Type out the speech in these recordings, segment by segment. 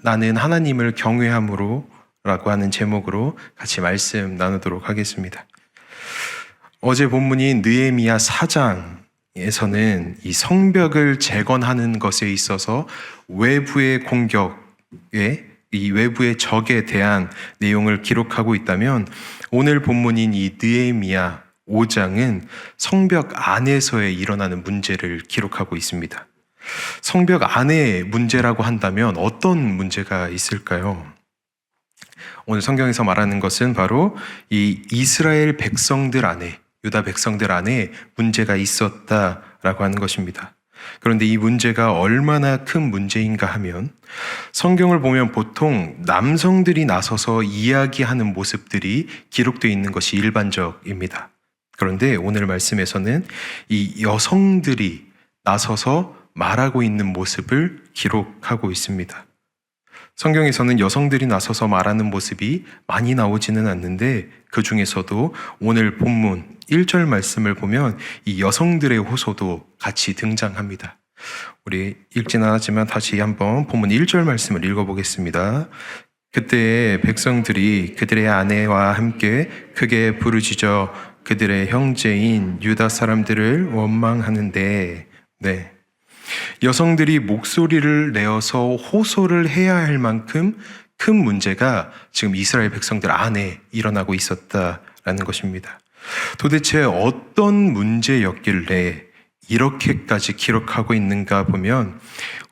나는 하나님을 경외함으로 라고 하는 제목으로 같이 말씀 나누도록 하겠습니다. 어제 본문인 느헤미야 4장에서는 이 성벽을 재건하는 것에 있어서 외부의 공격에 이 외부의 적에 대한 내용을 기록하고 있다면, 오늘 본문인 이 느헤미야 5장은 성벽 안에서의 일어나는 문제를 기록하고 있습니다. 성벽 안의 문제라고 한다면 어떤 문제가 있을까요? 오늘 성경에서 말하는 것은 바로 이 이스라엘 백성들 안에, 유다 백성들 안에 문제가 있었다라고 하는 것입니다. 그런데 이 문제가 얼마나 큰 문제인가 하면, 성경을 보면 보통 남성들이 나서서 이야기하는 모습들이 기록되어 있는 것이 일반적입니다. 그런데 오늘 말씀에서는 이 여성들이 나서서 말하고 있는 모습을 기록하고 있습니다. 성경에서는 여성들이 나서서 말하는 모습이 많이 나오지는 않는데, 그 중에서도 오늘 본문 1절 말씀을 보면 이 여성들의 호소도 같이 등장합니다. 우리 읽지는 않았지만 다시 한번 본문 1절 말씀을 읽어보겠습니다. 그때 백성들이 그들의 아내와 함께 크게 부르짖어 그들의 형제인 유다 사람들을 원망하는데, 여성들이 목소리를 내어서 호소를 해야 할 만큼 큰 문제가 지금 이스라엘 백성들 안에 일어나고 있었다라는 것입니다. 도대체 어떤 문제였길래 이렇게까지 기록하고 있는가 보면,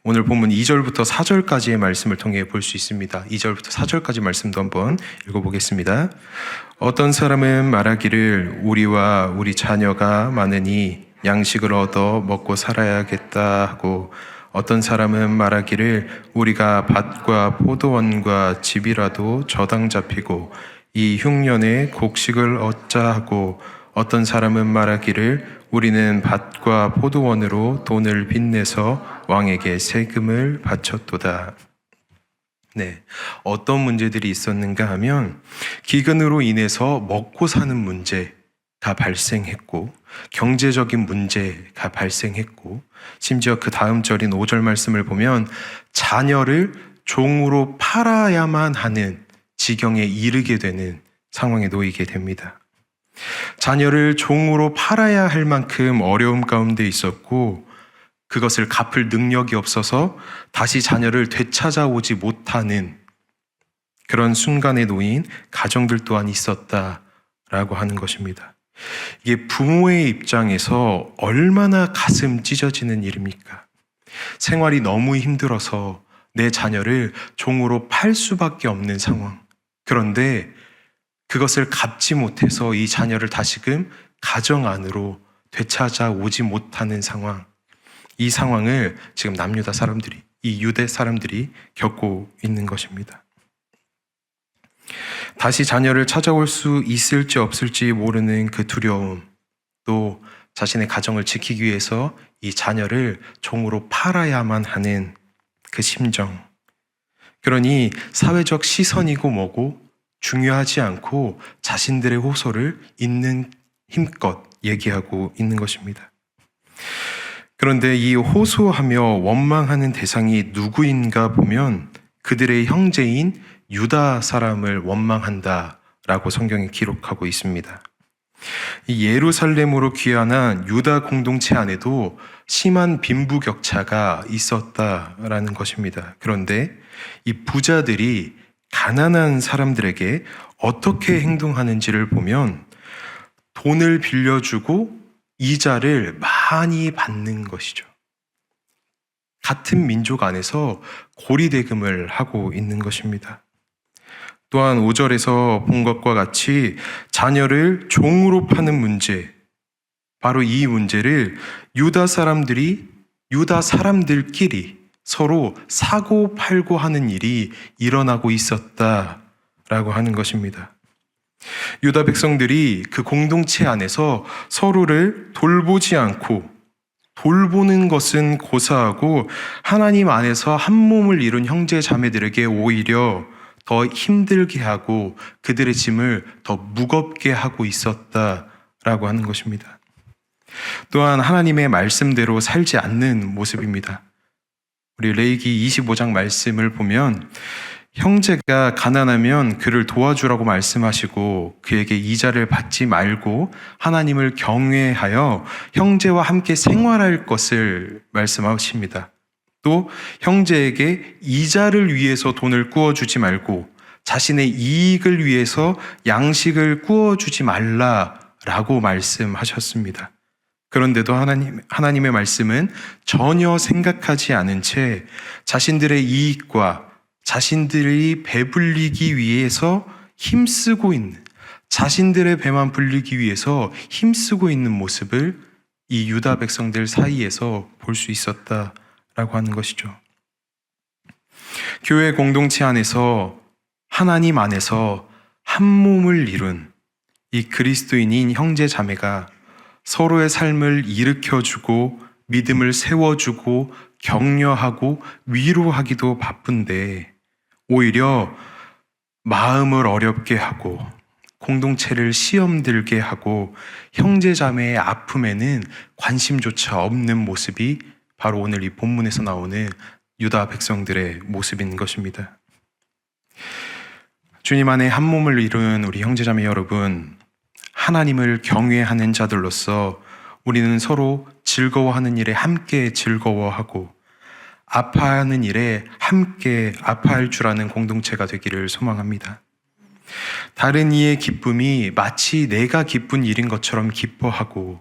오늘 본문 2절부터 4절까지의 말씀을 통해 볼 수 있습니다. 2절부터 4절까지 말씀도 한번 읽어보겠습니다. 어떤 사람은 말하기를 우리와 우리 자녀가 많으니 양식을 얻어 먹고 살아야겠다 하고, 어떤 사람은 말하기를 우리가 밭과 포도원과 집이라도 저당 잡히고 이 흉년에 곡식을 얻자 하고, 어떤 사람은 말하기를 우리는 밭과 포도원으로 돈을 빚내서 왕에게 세금을 바쳤도다. 어떤 문제들이 있었는가 하면, 기근으로 인해서 먹고 사는 문제가 발생했고, 경제적인 문제가 발생했고, 심지어 그 다음 절인 5절 말씀을 보면 자녀를 종으로 팔아야만 하는 지경에 이르게 되는 상황에 놓이게 됩니다. 자녀를 종으로 팔아야 할 만큼 어려움 가운데 있었고, 그것을 갚을 능력이 없어서 다시 자녀를 되찾아오지 못하는 그런 순간에 놓인 가정들 또한 있었다라고 하는 것입니다. 이게 부모의 입장에서 얼마나 가슴 찢어지는 일입니까? 생활이 너무 힘들어서 내 자녀를 종으로 팔 수밖에 없는 상황. 그런데 그것을 갚지 못해서 이 자녀를 다시금 가정 안으로 되찾아오지 못하는 상황. 이 상황을 지금 남유다 사람들이, 이 유대 사람들이 겪고 있는 것입니다. 다시 자녀를 찾아올 수 있을지 없을지 모르는 그 두려움, 또 자신의 가정을 지키기 위해서 이 자녀를 종으로 팔아야만 하는 그 심정. 그러니 사회적 시선이고 뭐고 중요하지 않고 자신들의 호소를 있는 힘껏 얘기하고 있는 것입니다. 그런데 이 호소하며 원망하는 대상이 누구인가 보면 그들의 형제인 유다 사람을 원망한다라고 성경이 기록하고 있습니다. 이 예루살렘으로 귀환한 유다 공동체 안에도 심한 빈부격차가 있었다라는 것입니다. 그런데 이 부자들이 가난한 사람들에게 어떻게 행동하는지를 보면 돈을 빌려주고 이자를 많이 받는 것이죠. 같은 민족 안에서 고리대금을 하고 있는 것입니다. 또한 5절에서 본 것과 같이 자녀를 종으로 파는 문제, 바로 이 문제를 유다 사람들끼리 서로 사고 팔고 하는 일이 일어나고 있었다라고 하는 것입니다. 유다 백성들이 그 공동체 안에서 서로를 돌보지 않고, 돌보는 것은 고사하고 하나님 안에서 한 몸을 이룬 형제 자매들에게 오히려 더 힘들게 하고 그들의 짐을 더 무겁게 하고 있었다라고 하는 것입니다. 또한 하나님의 말씀대로 살지 않는 모습입니다. 우리 레위기 25장 말씀을 보면 형제가 가난하면 그를 도와주라고 말씀하시고 그에게 이자를 받지 말고 하나님을 경외하여 형제와 함께 생활할 것을 말씀하십니다. 또 형제에게 이자를 위해서 돈을 구워주지 말고 자신의 이익을 위해서 양식을 구워주지 말라라고 말씀하셨습니다. 그런데도 하나님의 말씀은 전혀 생각하지 않은 채 자신들의 이익과 자신들이 배불리기 위해서 힘쓰고 있는, 자신들의 배만 불리기 위해서 힘쓰고 있는 모습을 이 유다 백성들 사이에서 볼 수 있었다라고 하는 것이죠. 교회 공동체 안에서 하나님 안에서 한 몸을 이룬 이 그리스도인인 형제 자매가 서로의 삶을 일으켜주고 믿음을 세워주고 격려하고 위로하기도 바쁜데 오히려 마음을 어렵게 하고 공동체를 시험 들게 하고 형제 자매의 아픔에는 관심조차 없는 모습이 바로 오늘 이 본문에서 나오는 유다 백성들의 모습인 것입니다. 주님 안에 한 몸을 이룬 우리 형제 자매 여러분, 하나님을 경외하는 자들로서 우리는 서로 즐거워하는 일에 함께 즐거워하고 아파하는 일에 함께 아파할 줄 아는 공동체가 되기를 소망합니다. 다른 이의 기쁨이 마치 내가 기쁜 일인 것처럼 기뻐하고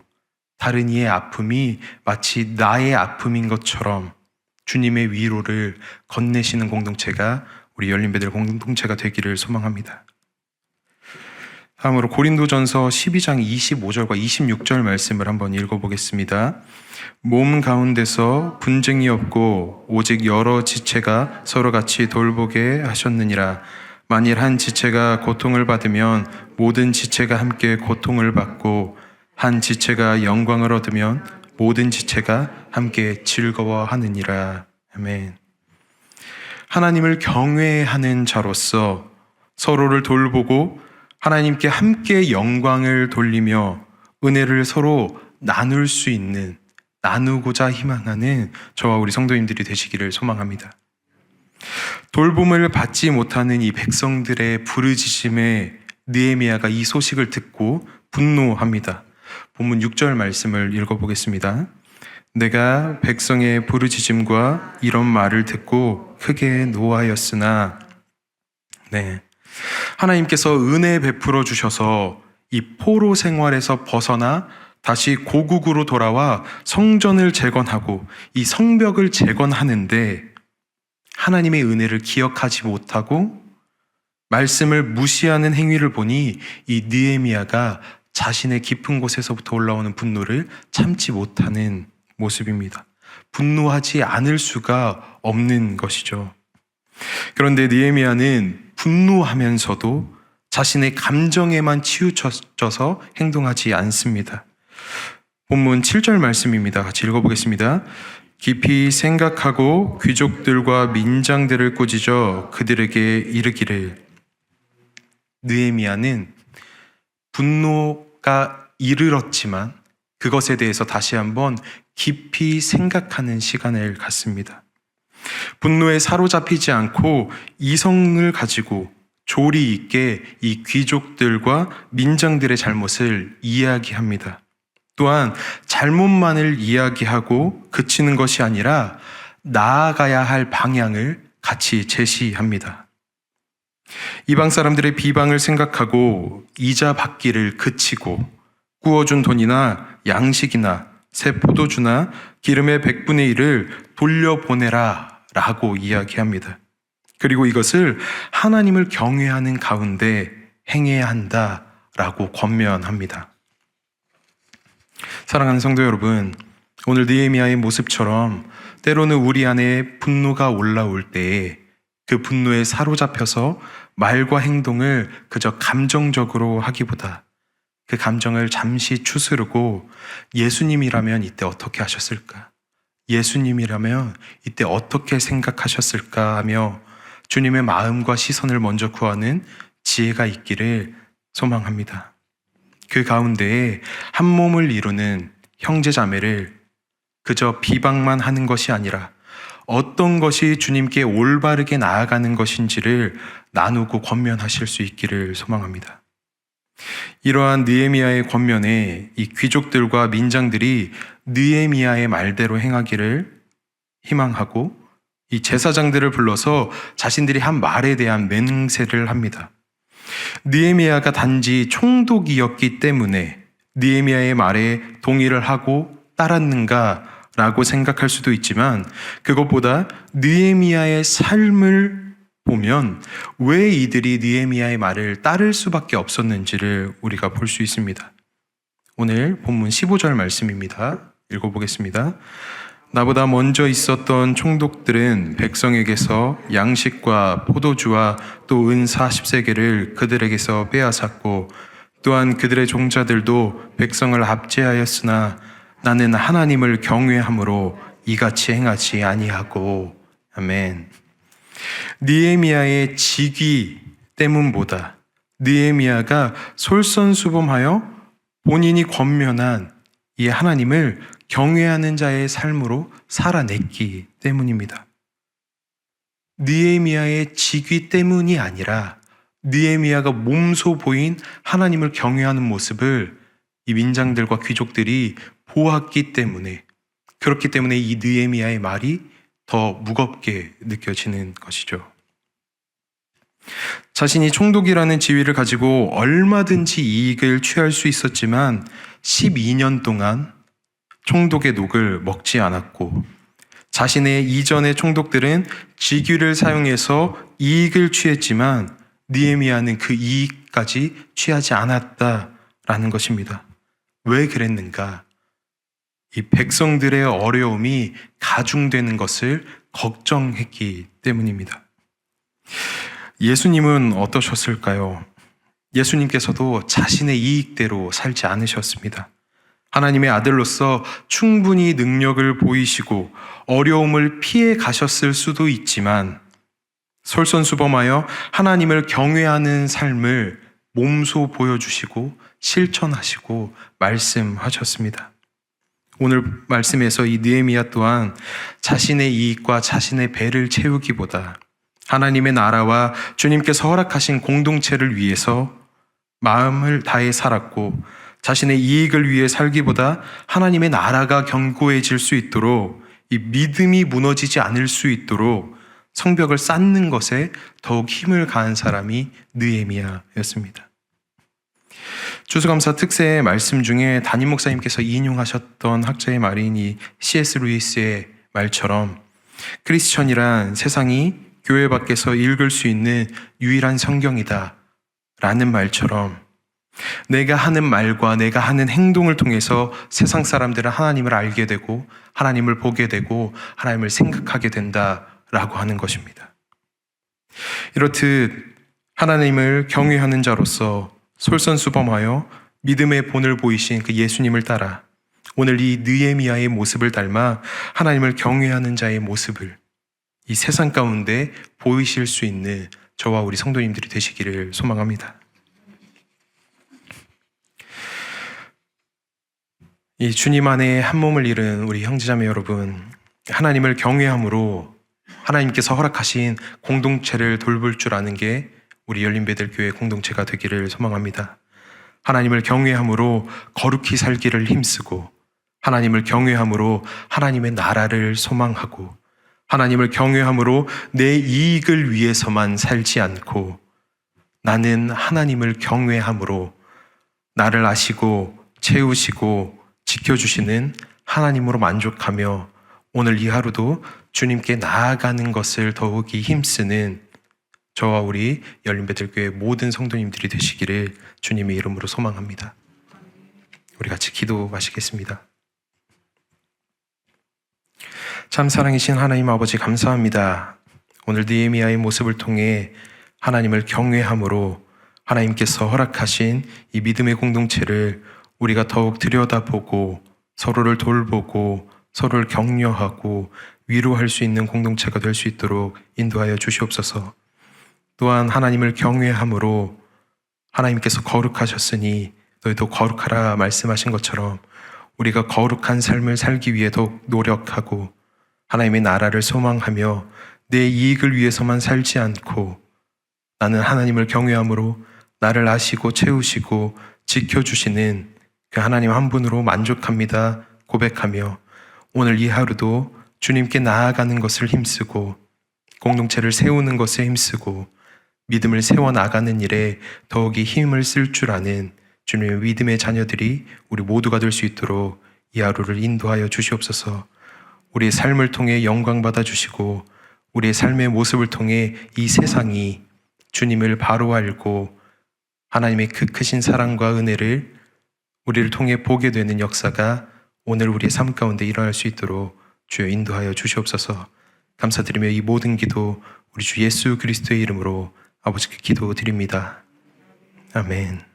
다른 이의 아픔이 마치 나의 아픔인 것처럼 주님의 위로를 건네시는 공동체가 우리 열린배들 공동체가 되기를 소망합니다. 다음으로 고린도전서 12장 25절과 26절 말씀을 한번 읽어보겠습니다. 몸 가운데서 분쟁이 없고 오직 여러 지체가 서로 같이 돌보게 하셨느니라. 만일 한 지체가 고통을 받으면 모든 지체가 함께 고통을 받고 한 지체가 영광을 얻으면 모든 지체가 함께 즐거워하느니라. 아멘. 하나님을 경외하는 자로서 서로를 돌보고 하나님께 함께 영광을 돌리며 은혜를 서로 나눌 수 있는, 나누고자 희망하는 저와 우리 성도님들이 되시기를 소망합니다. 돌봄을 받지 못하는 이 백성들의 부르짖음에 느헤미야가 이 소식을 듣고 분노합니다. 본문 6절 말씀을 읽어보겠습니다. 내가 백성의 부르짖음과 이런 말을 듣고 크게 노하였으나, 하나님께서 은혜 베풀어 주셔서 이 포로 생활에서 벗어나 다시 고국으로 돌아와 성전을 재건하고 이 성벽을 재건하는데 하나님의 은혜를 기억하지 못하고 말씀을 무시하는 행위를 보니 이 느헤미야가 자신의 깊은 곳에서부터 올라오는 분노를 참지 못하는 모습입니다. 분노하지 않을 수가 없는 것이죠. 그런데 느헤미야는 분노하면서도 자신의 감정에만 치우쳐서 행동하지 않습니다. 본문 7절 말씀입니다. 같이 읽어보겠습니다. 깊이 생각하고 귀족들과 민장들을 꾸짖어 그들에게 이르기를. 느헤미야는 분노가 이르렀지만 그것에 대해서 다시 한번 깊이 생각하는 시간을 갖습니다. 분노에 사로잡히지 않고 이성을 가지고 조리 있게 이 귀족들과 민장들의 잘못을 이야기합니다. 또한 잘못만을 이야기하고 그치는 것이 아니라 나아가야 할 방향을 같이 제시합니다. 이방 사람들의 비방을 생각하고 이자 받기를 그치고 구워준 돈이나 양식이나 새 포도주나 기름의 100분의 1을 돌려보내라 라고 이야기합니다. 그리고 이것을 하나님을 경외하는 가운데 행해야 한다 라고 권면합니다. 사랑하는 성도 여러분, 오늘 느헤미야의 모습처럼 때로는 우리 안에 분노가 올라올 때에 그 분노에 사로잡혀서 말과 행동을 그저 감정적으로 하기보다 그 감정을 잠시 추스르고 예수님이라면 이때 어떻게 하셨을까? 예수님이라면 이때 어떻게 생각하셨을까 하며 주님의 마음과 시선을 먼저 구하는 지혜가 있기를 소망합니다. 그 가운데에 한 몸을 이루는 형제 자매를 그저 비방만 하는 것이 아니라 어떤 것이 주님께 올바르게 나아가는 것인지를 나누고 권면하실 수 있기를 소망합니다. 이러한 느헤미야의 권면에 이 귀족들과 민장들이 느헤미야의 말대로 행하기를 희망하고 이 제사장들을 불러서 자신들이 한 말에 대한 맹세를 합니다. 느헤미야가 단지 총독이었기 때문에 느헤미야의 말에 동의를 하고 따랐는가라고 생각할 수도 있지만, 그것보다 느헤미야의 삶을 보면 왜 이들이 느헤미야의 말을 따를 수밖에 없었는지를 우리가 볼 수 있습니다. 오늘 본문 15절 말씀입니다. 읽어보겠습니다. 나보다 먼저 있었던 총독들은 백성에게서 양식과 포도주와 또 은 40세겔을 그들에게서 빼앗았고, 또한 그들의 종자들도 백성을 압제하였으나 나는 하나님을 경외함으로 이같이 행하지 아니하고. 아멘. 느헤미야의 직위 때문보다 느헤미야가 솔선수범하여 본인이 권면한 이 하나님을 경외하는 자의 삶으로 살아냈기 때문입니다. 느헤미야의 직위 때문이 아니라 느헤미야가 몸소 보인 하나님을 경외하는 모습을 이 민장들과 귀족들이 보았기 때문에, 그렇기 때문에 이 느헤미야의 말이 더 무겁게 느껴지는 것이죠. 자신이 총독이라는 지위를 가지고 얼마든지 이익을 취할 수 있었지만 12년 동안 총독의 녹을 먹지 않았고, 자신의 이전의 총독들은 직위를 사용해서 이익을 취했지만 느헤미야는 그 이익까지 취하지 않았다라는 것입니다. 왜 그랬는가? 이 백성들의 어려움이 가중되는 것을 걱정했기 때문입니다. 예수님은 어떠셨을까요? 예수님께서도 자신의 이익대로 살지 않으셨습니다. 하나님의 아들로서 충분히 능력을 보이시고 어려움을 피해 가셨을 수도 있지만, 솔선수범하여 하나님을 경외하는 삶을 몸소 보여주시고 실천하시고 말씀하셨습니다. 오늘 말씀에서 이 느헤미야 또한 자신의 이익과 자신의 배를 채우기보다 하나님의 나라와 주님께서 허락하신 공동체를 위해서 마음을 다해 살았고, 자신의 이익을 위해 살기보다 하나님의 나라가 견고해질 수 있도록, 이 믿음이 무너지지 않을 수 있도록 성벽을 쌓는 것에 더욱 힘을 가한 사람이 느헤미야였습니다. 추수감사 특세의 말씀 중에 담임 목사님께서 인용하셨던 학자의 말인 이 C.S. 루이스의 말처럼, 크리스천이란 세상이 교회 밖에서 읽을 수 있는 유일한 성경이다 라는 말처럼, 내가 하는 말과 내가 하는 행동을 통해서 세상 사람들은 하나님을 알게 되고 하나님을 보게 되고 하나님을 생각하게 된다라고 하는 것입니다. 이렇듯 하나님을 경외하는 자로서 솔선수범하여 믿음의 본을 보이신 그 예수님을 따라 오늘 이 느헤미야의 모습을 닮아 하나님을 경외하는 자의 모습을 이 세상 가운데 보이실 수 있는 저와 우리 성도님들이 되시기를 소망합니다. 이 주님 안에 한 몸을 이룬 우리 형제자매 여러분, 하나님을 경외함으로 하나님께서 허락하신 공동체를 돌볼 줄 아는 게 우리 열린베들교회 공동체가 되기를 소망합니다. 하나님을 경외함으로 거룩히 살기를 힘쓰고, 하나님을 경외함으로 하나님의 나라를 소망하고, 하나님을 경외함으로 내 이익을 위해서만 살지 않고, 나는 하나님을 경외함으로 나를 아시고 채우시고 지켜주시는 하나님으로 만족하며 오늘 이 하루도 주님께 나아가는 것을 더욱이 힘쓰는 저와 우리 열린베들교회 모든 성도님들이 되시기를 주님의 이름으로 소망합니다. 우리 같이 기도하시겠습니다. 참 사랑이신 하나님 아버지, 감사합니다. 오늘 느헤미야의 모습을 통해 하나님을 경외함으로 하나님께서 허락하신 이 믿음의 공동체를 우리가 더욱 들여다보고 서로를 돌보고 서로를 격려하고 위로할 수 있는 공동체가 될 수 있도록 인도하여 주시옵소서. 또한 하나님을 경외함으로 하나님께서 거룩하셨으니 너희도 거룩하라 말씀하신 것처럼 우리가 거룩한 삶을 살기 위해 더욱 노력하고 하나님의 나라를 소망하며 내 이익을 위해서만 살지 않고 나는 하나님을 경외함으로 나를 아시고 채우시고 지켜주시는 그 하나님 한 분으로 만족합니다 고백하며 오늘 이 하루도 주님께 나아가는 것을 힘쓰고 공동체를 세우는 것에 힘쓰고 믿음을 세워나가는 일에 더욱이 힘을 쓸 줄 아는 주님의 믿음의 자녀들이 우리 모두가 될 수 있도록 이 하루를 인도하여 주시옵소서. 우리의 삶을 통해 영광 받아주시고 우리의 삶의 모습을 통해 이 세상이 주님을 바로 알고 하나님의 그 크신 사랑과 은혜를 우리를 통해 보게 되는 역사가 오늘 우리의 삶 가운데 일어날 수 있도록 주여 인도하여 주시옵소서. 감사드리며 이 모든 기도 우리 주 예수 그리스도의 이름으로 아버지께 기도드립니다. 아멘.